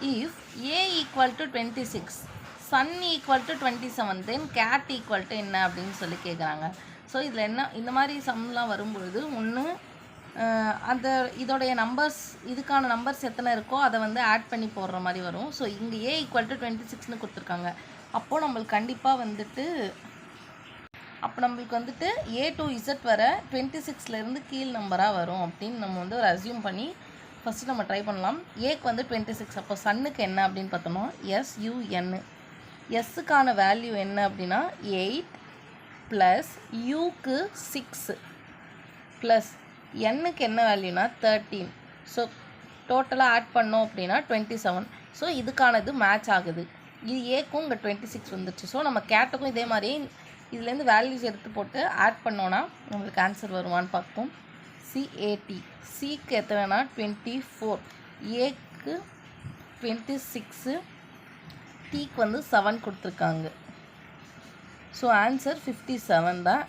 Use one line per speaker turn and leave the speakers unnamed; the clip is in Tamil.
if a equal to 26 sun equal to 27 then cat equal to என்ன அப்படின்னு சொல்லி கேட்குறாங்க. ஸோ இதில் என்ன இந்த மாதிரி சம்லாம் வரும்பொழுது ஒன்று அந்த இதோடைய நம்பர்ஸ் இதுக்கான நம்பர்ஸ் எத்தனை இருக்கோ அதை வந்து ஆட் பண்ணி போடுற மாதிரி வரும். ஸோ இங்கே a equal to 26ன்னு கொடுத்துருக்காங்க. அப்போது நம்மளுக்கு கண்டிப்பாக வந்துட்டு a to z வர 26லேருந்து கீழ் நம்பராக வரும் அப்படின்னு நம்ம வந்து ஒரு அசியூம் பண்ணி ஃபஸ்ட்டு நம்ம ட்ரை பண்ணலாம். ஏக்கு வந்து 26, அப்போ சன்னுக்கு என்ன அப்படின்னு பார்த்தோம்னா sun. எஸ்ஸுக்கான வேல்யூ என்ன அப்படின்னா 8 ப்ளஸ் யூக்கு 6 ப்ளஸ் என்னுக்கு என்ன வேல்யூனா 13. ஸோ டோட்டலாக ஆட் பண்ணோம் அப்படின்னா 27. ஸோ இதுக்கானது மேட்ச் ஆகுது. இது ஏக்கும் இங்கே 26 வந்துடுச்சு. ஸோ நம்ம கேட்டுக்கும் இதே மாதிரி இதுலேருந்து வேல்யூஸ் எடுத்து போட்டு ஆட் பண்ணோன்னா நம்மளுக்கு ஆன்சர் வருவான்னு பார்ப்போம். CAT சிக்கு எத்தனைனா 24, ஏக்கு 26, டீக்கு வந்து 7 கொடுத்துருக்காங்க. ஸோ ஆன்சர் 57 தான்.